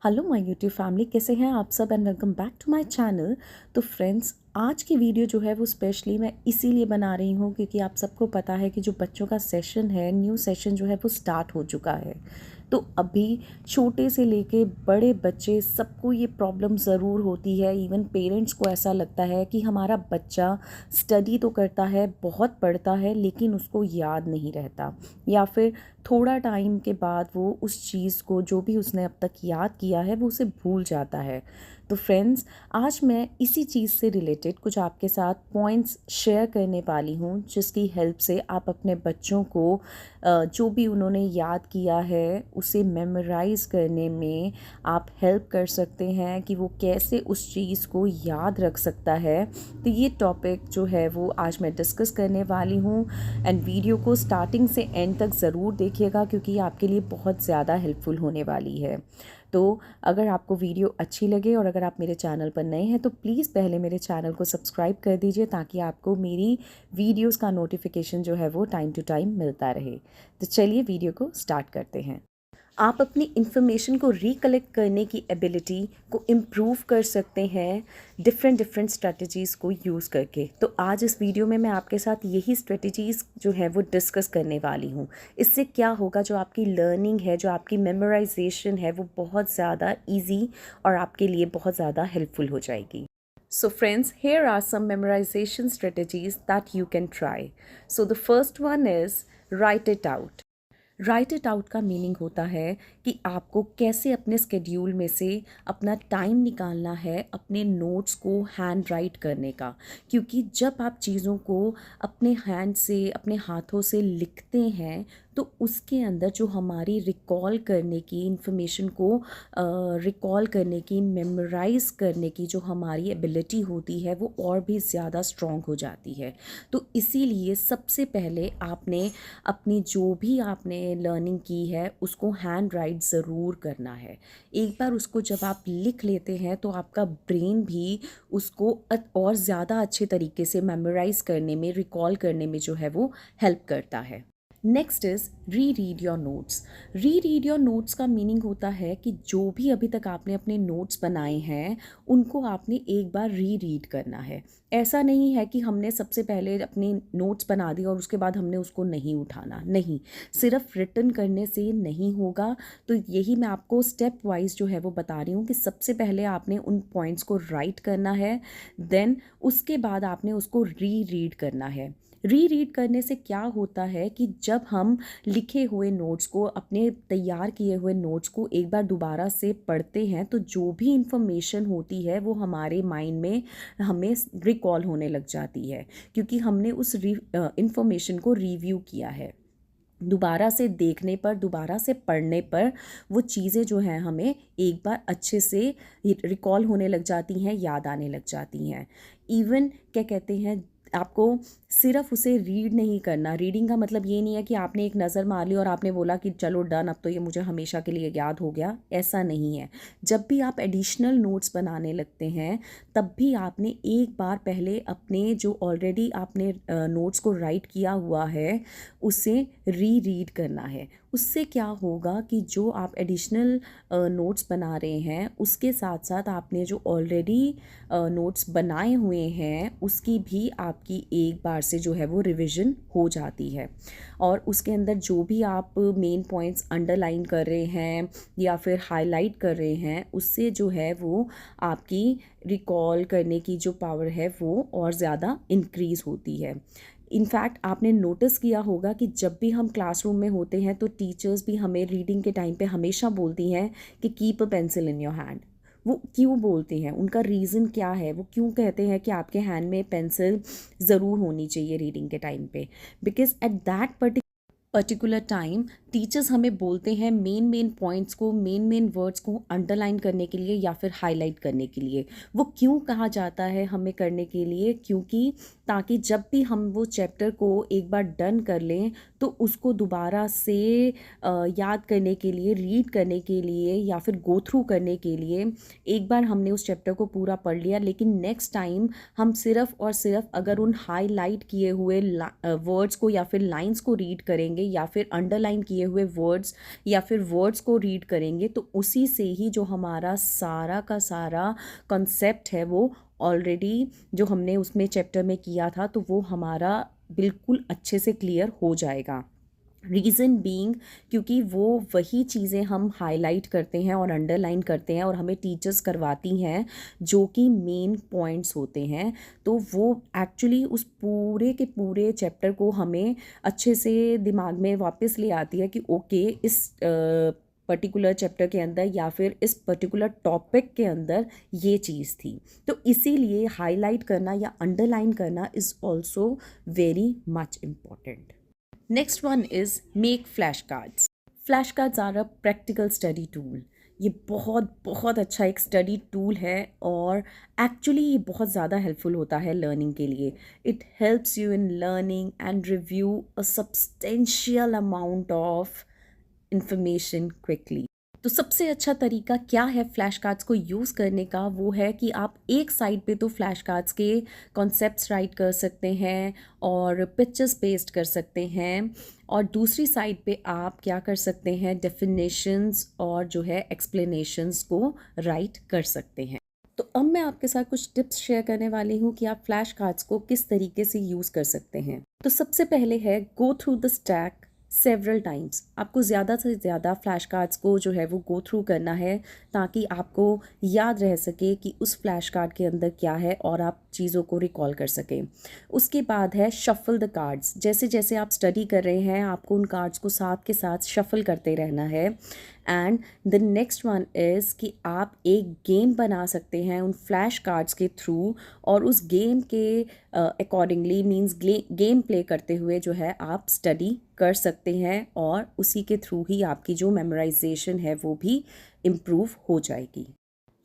Hello my YouTube family, कैसे हैं आप सब and welcome back to my channel. तो फ्रेंड्स, आज की वीडियो जो है वो स्पेशली मैं इसीलिए बना रही हूँ क्योंकि आप सबको पता है कि जो बच्चों का सेशन है, न्यू सेशन जो है वो स्टार्ट हो चुका है। तो अभी छोटे से लेके बड़े बच्चे सबको ये प्रॉब्लम ज़रूर होती है। इवन पेरेंट्स को ऐसा लगता है कि हमारा बच्चा स्टडी तो करता है, बहुत पढ़ता है, लेकिन उसको याद नहीं रहता, या फिर थोड़ा टाइम के बाद वो उस चीज़ को जो भी उसने अब तक याद किया है वो उसे भूल जाता है। तो फ्रेंड्स, आज मैं इसी चीज़ से रिलेटेड कुछ आपके साथ पॉइंट्स शेयर करने वाली हूँ जिसकी हेल्प से आप अपने बच्चों को जो भी उन्होंने याद किया है उसे मेमोराइज़ करने में आप हेल्प कर सकते हैं कि वो कैसे उस चीज़ को याद रख सकता है। तो ये टॉपिक जो है वो आज मैं डिस्कस करने वाली हूँ एंड वीडियो को स्टार्टिंग से एंड तक ज़रूर देखिएगा क्योंकि ये आपके लिए बहुत ज़्यादा हेल्पफुल होने वाली है। तो अगर आपको वीडियो अच्छी लगे और अगर आप मेरे चैनल पर नए हैं तो प्लीज़ पहले मेरे चैनल को सब्सक्राइब कर दीजिए ताकि आपको मेरी वीडियोस का नोटिफिकेशन जो है वो टाइम टू टाइम मिलता रहे। तो चलिए वीडियो को स्टार्ट करते हैं। आप अपनी इन्फॉर्मेशन को रिकलेक्ट करने की एबिलिटी को इम्प्रूव कर सकते हैं डिफरेंट स्ट्रेटजीज़ को यूज़ करके। तो आज इस वीडियो में मैं आपके साथ यही स्ट्रेटजीज़ जो है वो डिस्कस करने वाली हूँ। इससे क्या होगा, जो आपकी लर्निंग है, जो आपकी मेमोराइजेशन है, वो बहुत ज़्यादा ईजी और आपके लिए बहुत ज़्यादा हेल्पफुल हो जाएगी। So friends, here are some memorization strategies that you can try. So the first one is write it out. Right it out का मीनिंग होता है कि आपको कैसे अपने स्केड्यूल में से अपना टाइम निकालना है अपने नोट्स को हैंड राइट करने का। क्योंकि जब आप चीज़ों को अपने हैंड से, अपने हाथों से लिखते हैं तो उसके अंदर जो हमारी रिकॉल करने की, इंफॉर्मेशन को रिकॉल करने की, मेमोराइज़ करने की जो हमारी एबिलिटी होती है वो और भी ज़्यादा स्ट्रॉन्ग हो जाती है। तो इसीलिए सबसे पहले आपने अपनी जो भी आपने लर्निंग की है उसको हैंड राइट ज़रूर करना है। एक बार उसको जब आप लिख लेते हैं तो आपका ब्रेन भी उसको और ज़्यादा अच्छे तरीके से मेमोराइज़ करने में, रिकॉल करने में जो है वो हेल्प करता है। नेक्स्ट इज़ री रीड योर नोट्स। री रीड योर नोट्स का मीनिंग होता है कि जो भी अभी तक आपने अपने नोट्स बनाए हैं उनको आपने एक बार री रीड करना है। ऐसा नहीं है कि हमने सबसे पहले अपने नोट्स बना दिए और उसके बाद हमने उसको नहीं उठाना, नहीं, सिर्फ रिटन करने से नहीं होगा। तो यही मैं आपको स्टेप वाइज जो है वो बता रही हूँ कि सबसे पहले आपने उन पॉइंट्स को राइट करना है, देन उसके बाद आपने उसको री रीड करना है। री रीड करने से क्या होता है कि जब हम लिखे हुए नोट्स को, अपने तैयार किए हुए नोट्स को एक बार दोबारा से पढ़ते हैं तो जो भी इंफॉर्मेशन होती है वो हमारे माइंड में हमें रिकॉल होने लग जाती है क्योंकि हमने उस इंफॉर्मेशन को रिव्यू किया है। दोबारा से देखने पर, दोबारा से पढ़ने पर वो चीज़ें जो हैं हमें एक बार अच्छे से रिकॉल होने लग जाती हैं, याद आने लग जाती हैं। इवन क्या कहते हैं, आपको सिर्फ उसे रीड नहीं करना। रीडिंग का मतलब ये नहीं है कि आपने एक नज़र मार ली और आपने बोला कि चलो डन, अब तो ये मुझे हमेशा के लिए याद हो गया, ऐसा नहीं है। जब भी आप एडिशनल नोट्स बनाने लगते हैं तब भी आपने एक बार पहले अपने जो ऑलरेडी आपने नोट्स को राइट किया हुआ है उसे री रीड करना है। उससे क्या होगा कि जो आप एडिशनल नोट्स बना रहे हैं उसके साथ साथ आपने जो ऑलरेडी नोट्स बनाए हुए हैं उसकी भी आपकी एक बार से जो है वो रिवीजन हो जाती है। और उसके अंदर जो भी आप मेन पॉइंट्स अंडरलाइन कर रहे हैं या फिर हाईलाइट कर रहे हैं उससे जो है वो आपकी रिकॉल करने की जो पावर है वो और ज़्यादा इंक्रीज़ होती है। इनफैक्ट आपने नोटिस किया होगा कि जब भी हम क्लासरूम में होते हैं तो टीचर्स भी हमें रीडिंग के टाइम पे हमेशा बोलती हैं कि keep a pencil in your hand. वो क्यों बोलते हैं, उनका रीज़न क्या है, वो क्यों कहते हैं कि आपके हैंड में पेंसिल ज़रूर होनी चाहिए रीडिंग के टाइम पे? Because at that particular time teachers हमें बोलते हैं मेन पॉइंट्स को, मेन वर्ड्स को अंडरलाइन करने के लिए या फिर हाईलाइट करने के लिए। वो क्यों कहा जाता है हमें करने के लिए? क्योंकि ताकि जब भी हम वो चैप्टर को एक बार डन कर लें तो उसको दोबारा से याद करने के लिए, रीड करने के लिए या फिर गो थ्रू करने के लिए, एक बार हमने उस चैप्टर को पूरा पढ़ लिया, लेकिन नेक्स्ट टाइम हम सिर्फ़ और सिर्फ अगर उन हाईलाइट किए हुए वर्ड्स को या फिर लाइंस को रीड करेंगे या फिर अंडरलाइन किए हुए वर्ड्स या फिर वर्ड्स को रीड करेंगे तो उसी से ही जो हमारा सारा का सारा कॉन्सेप्ट है वो ऑलरेडी जो हमने उसमें चैप्टर में किया था तो वो हमारा बिल्कुल अच्छे से क्लियर हो जाएगा। रीज़न बीइंग क्योंकि वो वही चीज़ें हम हाईलाइट करते हैं और अंडरलाइन करते हैं और हमें टीचर्स करवाती हैं जो कि मेन पॉइंट्स होते हैं, तो वो एक्चुअली उस पूरे के पूरे चैप्टर को हमें अच्छे से दिमाग में वापस ले आती है कि ओके इस पर्टिकुलर चैप्टर के अंदर या फिर इस पर्टिकुलर टॉपिक के अंदर ये चीज़ थी। तो इसीलिए हाईलाइट करना या अंडरलाइन करना is also very much important. Next one is make flash cards. Flash cards are a practical study tool. ये बहुत बहुत अच्छा एक स्टडी टूल है और एक्चुअली ये बहुत ज़्यादा हेल्पफुल होता है लर्निंग के लिए। It helps you in learning and review a substantial amount of information quickly. तो सबसे अच्छा तरीका क्या है फ्लैश कार्ड्स को यूज़ करने का, वो है कि आप एक साइड पे तो फ्लैश कार्ड्स के कॉन्सेप्ट्स राइट कर सकते हैं और पिक्चर्स पेस्ट कर सकते हैं और दूसरी साइड पे आप क्या कर सकते हैं, डेफिनेशंस और जो है एक्सप्लेनेशंस को राइट कर सकते हैं। तो अब मैं आपके साथ कुछ टिप्स शेयर करने वाली हूँ कि आप फ्लैश कार्ड्स को किस तरीके से यूज़ कर सकते हैं। तो सबसे पहले है go through the stack several times. आपको ज़्यादा से ज़्यादा फ्लैश कार्ड्स को जो है वो गो थ्रू करना है ताकि आपको याद रह सके कि उस फ्लैश कार्ड के अंदर क्या है और आप चीज़ों को रिकॉल कर सकें। उसके बाद है शफल द कार्ड्स। जैसे जैसे आप स्टडी कर रहे हैं आपको उन कार्ड्स को साथ के साथ शफल करते रहना है। And the next one is कि आप एक गेम बना सकते हैं उन फ्लैश कार्ड्स के थ्रू और उस गेम के अकॉर्डिंगली मीन्स गेम प्ले करते हुए जो है आप स्टडी कर सकते हैं और उसी के थ्रू ही आपकी जो मेमोराइजेशन है वो भी इम्प्रूव हो जाएगी।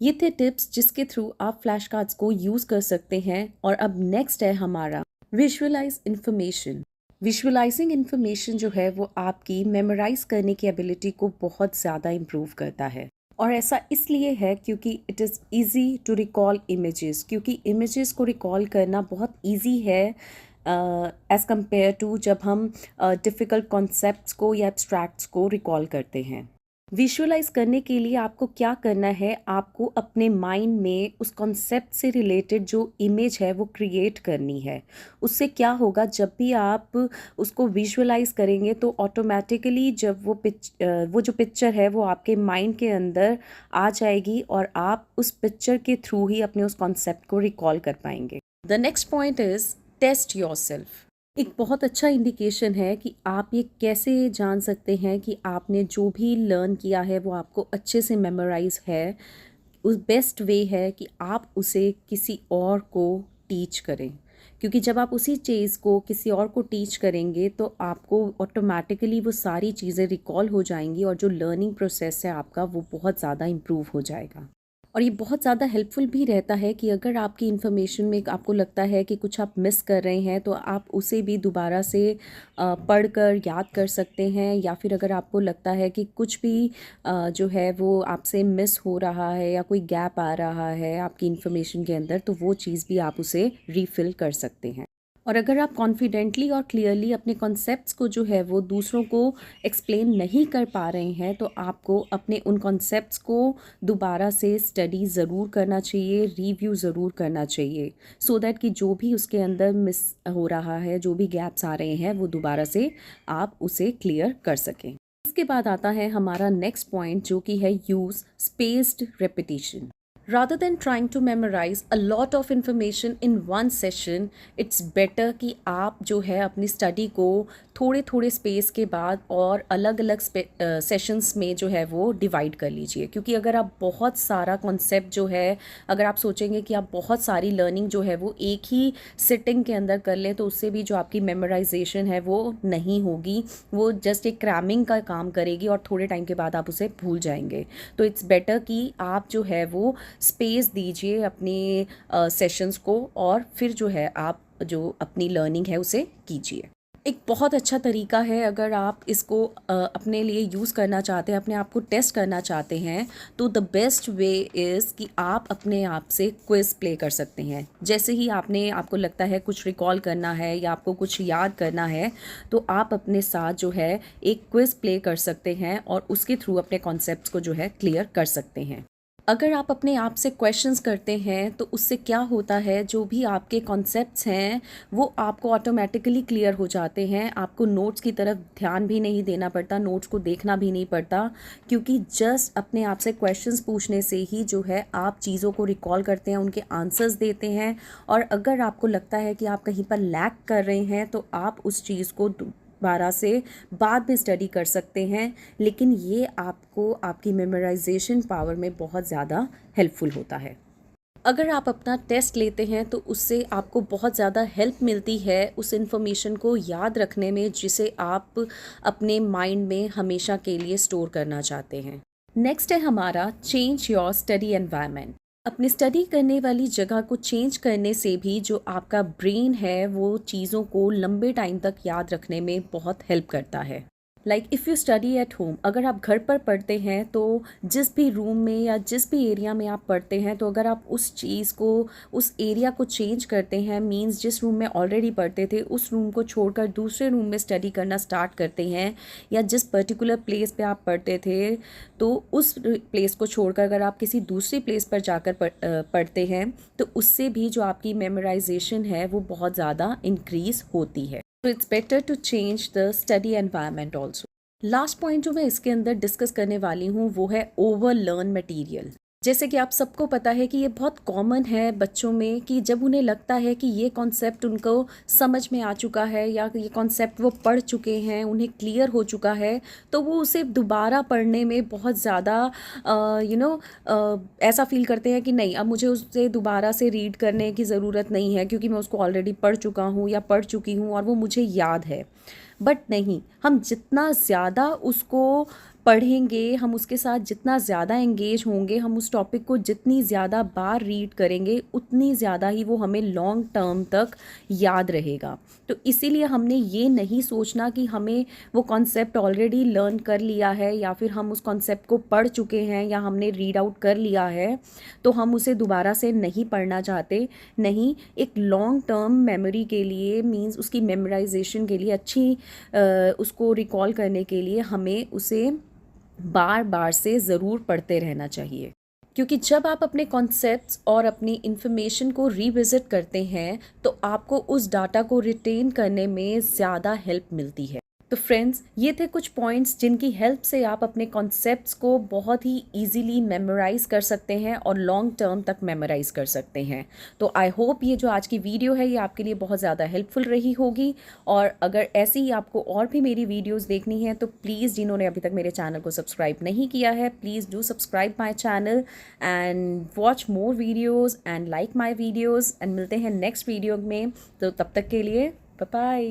ये थे टिप्स जिसके थ्रू आप फ्लैश कार्ड्स को यूज़ कर सकते हैं। और अब नेक्स्ट है हमारा विजुअलाइज इन्फॉर्मेशन। विजुअलाइजिंग इन्फॉर्मेशन जो है वो आपकी मेमोराइज करने की एबिलिटी को बहुत ज़्यादा इम्प्रूव करता है और ऐसा इसलिए है क्योंकि it is easy to recall images, क्योंकि इमेजेस को रिकॉल करना बहुत ईजी है एज़ कम्पेयर टू जब हम डिफ़िकल्ट कॉन्सेप्ट्स को या एब्स्ट्रैक्ट्स को रिकॉल करते हैं। विजुअलाइज करने के लिए आपको क्या करना है, आपको अपने माइंड में उस कॉन्सेप्ट से रिलेटेड जो इमेज है वो क्रिएट करनी है। उससे क्या होगा, जब भी आप उसको विजुअलाइज करेंगे तो ऑटोमेटिकली जब वो जो पिक्चर है वो आपके माइंड के अंदर आ जाएगी और आप उस पिक्चर के थ्रू ही अपने उस कॉन्सेप्ट को रिकॉल कर पाएंगे। The next point is test yourself. एक बहुत अच्छा इंडिकेशन है कि आप ये कैसे जान सकते हैं कि आपने जो भी लर्न किया है वो आपको अच्छे से मेमोराइज है। उस बेस्ट वे है कि आप उसे किसी और को टीच करें, क्योंकि जब आप उसी चीज़ को किसी और को टीच करेंगे तो आपको ऑटोमेटिकली वो सारी चीज़ें रिकॉल हो जाएंगी और जो लर्निंग प्रोसेस है आपका वो बहुत ज़्यादा इम्प्रूव हो जाएगा। और ये बहुत ज़्यादा हेल्पफुल भी रहता है कि अगर आपकी इन्फॉर्मेशन में आपको लगता है कि कुछ आप मिस कर रहे हैं तो आप उसे भी दोबारा से पढ़कर याद कर सकते हैं, या फिर अगर आपको लगता है कि कुछ भी जो है वो आपसे मिस हो रहा है या कोई गैप आ रहा है आपकी इन्फॉर्मेशन के अंदर तो वो चीज़ भी आप उसे रीफ़िल कर सकते हैं। और अगर आप कॉन्फिडेंटली और क्लियरली अपने कॉन्सेप्ट्स को जो है वो दूसरों को एक्सप्लेन नहीं कर पा रहे हैं तो आपको अपने उन कॉन्सेप्ट्स को दोबारा से स्टडी ज़रूर करना चाहिए, रिव्यू ज़रूर करना चाहिए, सो दैट कि जो भी उसके अंदर मिस हो रहा है, जो भी गैप्स आ रहे हैं वो दोबारा से आप उसे क्लियर कर सकें। इसके बाद आता है हमारा नेक्स्ट पॉइंट जो कि है use spaced repetition. Rather than trying to memorize a lot of information in one session, it's better कि आप जो है अपनी स्टडी को थोड़े थोड़े स्पेस के बाद और अलग अलग सेशंस में जो है वो डिवाइड कर लीजिए। क्योंकि अगर आप बहुत सारा कॉन्सेप्ट जो है, अगर आप सोचेंगे कि आप बहुत सारी लर्निंग जो है वो एक ही सिटिंग के अंदर कर लें तो उससे भी जो आपकी मेमोराइजेशन है वो नहीं होगी, वो जस्ट एक क्रैमिंग का काम करेगी और थोड़े टाइम के बाद आप उसे भूल जाएंगे। तो इट्स बेटर कि आप जो है वो स्पेस दीजिए अपने सेशंस को और फिर जो है आप जो अपनी लर्निंग है उसे कीजिए। एक बहुत अच्छा तरीका है, अगर आप इसको अपने लिए यूज़ करना चाहते हैं, अपने आप को टेस्ट करना चाहते हैं, तो द बेस्ट वे इज़ कि आप अपने आप से क्विज़ प्ले कर सकते हैं। जैसे ही आपको लगता है कुछ रिकॉल करना है या आपको कुछ याद करना है, तो आप अपने साथ जो है एक क्विज़ प्ले कर सकते हैं और उसके थ्रू अपने कॉन्सेप्ट्स को जो है क्लियर कर सकते हैं। अगर आप अपने आप से क्वेश्चंस करते हैं तो उससे क्या होता है, जो भी आपके कॉन्सेप्ट्स हैं वो आपको ऑटोमेटिकली क्लियर हो जाते हैं। आपको नोट्स की तरफ ध्यान भी नहीं देना पड़ता, नोट्स को देखना भी नहीं पड़ता, क्योंकि जस्ट अपने आप से क्वेश्चंस पूछने से ही जो है आप चीज़ों को रिकॉल करते हैं, उनके आंसर्स देते हैं। और अगर आपको लगता है कि आप कहीं पर लैक कर रहे हैं तो आप उस चीज़ को दोबारा से बाद में स्टडी कर सकते हैं, लेकिन ये आपको आपकी मेमोराइजेशन पावर में बहुत ज़्यादा हेल्पफुल होता है। अगर आप अपना टेस्ट लेते हैं तो उससे आपको बहुत ज़्यादा हेल्प मिलती है उस इन्फॉर्मेशन को याद रखने में जिसे आप अपने माइंड में हमेशा के लिए स्टोर करना चाहते हैं। नेक्स्ट है हमारा चेंज योर स्टडी एनवायरनमेंट। अपनी स्टडी करने वाली जगह को चेंज करने से भी जो आपका ब्रेन है वो चीज़ों को लंबे टाइम तक याद रखने में बहुत हेल्प करता है। Like if you study at home, अगर आप घर पर पढ़ते हैं तो जिस भी रूम में या जिस भी एरिया में आप पढ़ते हैं, तो अगर आप उस चीज़ को, उस एरिया को चेंज करते हैं, मींस जिस रूम में ऑलरेडी पढ़ते थे उस रूम को छोड़कर दूसरे रूम में स्टडी करना स्टार्ट करते हैं, या जिस पर्टिकुलर प्लेस पे आप पढ़ते थे तो उस प्लेस को छोड़कर अगर आप किसी दूसरी प्लेस पर जाकर पढ़ते हैं, तो उससे भी जो आपकी मेमोराइजेशन है वो बहुत ज़्यादा इंक्रीज़ होती है। तो it's better to change the study environment also. Last point जो मैं इसके अंदर डिस्कस करने वाली हूँ वो है ओवर लर्न मटीरियल। जैसे कि आप सबको पता है कि ये बहुत कॉमन है बच्चों में कि जब उन्हें लगता है कि ये कॉन्सेप्ट उनको समझ में आ चुका है या ये कॉन्सेप्ट वो पढ़ चुके हैं, उन्हें क्लियर हो चुका है, तो वो उसे दोबारा पढ़ने में बहुत ज़्यादा ऐसा फील करते हैं कि नहीं, अब मुझे उसे दोबारा से रीड करने की ज़रूरत नहीं है क्योंकि मैं उसको ऑलरेडी पढ़ चुका हूँ या पढ़ चुकी हूँ और वो मुझे याद है। बट नहीं, हम जितना ज़्यादा उसको पढ़ेंगे, हम उसके साथ जितना ज़्यादा एंगेज होंगे, हम उस टॉपिक को जितनी ज़्यादा बार रीड करेंगे, उतनी ज़्यादा ही वो हमें लॉन्ग टर्म तक याद रहेगा। तो इसीलिए हमने ये नहीं सोचना कि हमें वो कॉन्सेप्ट ऑलरेडी लर्न कर लिया है या फिर हम उस कॉन्सेप्ट को पढ़ चुके हैं या हमने रीड आउट कर लिया है तो हम उसे दोबारा से नहीं पढ़ना चाहते। नहीं, एक लॉन्ग टर्म मेमोरी के लिए, मीन्स उसकी मेमोराइजेशन के लिए, अच्छी उसको रिकॉल करने के लिए हमें उसे बार बार से ज़रूर पढ़ते रहना चाहिए। क्योंकि जब आप अपने कॉन्सेप्ट्स और अपनी इन्फॉर्मेशन को रिविज़िट करते हैं तो आपको उस डाटा को रिटेन करने में ज़्यादा हेल्प मिलती है। तो फ्रेंड्स, ये थे कुछ पॉइंट्स जिनकी हेल्प से आप अपने कॉन्सेप्ट्स को बहुत ही इजीली मेमोराइज़ कर सकते हैं और लॉन्ग टर्म तक मेमोराइज़ कर सकते हैं। तो आई होप ये जो आज की वीडियो है ये आपके लिए बहुत ज़्यादा हेल्पफुल रही होगी। और अगर ऐसी ही आपको और भी मेरी वीडियोज़ देखनी है तो प्लीज़, जिन्होंने अभी तक मेरे चैनल को सब्सक्राइब नहीं किया है, please do subscribe my channel and watch more videos and like my videos. And मिलते हैं नेक्स्ट वीडियो में, तो तब तक के लिए बाय बाय।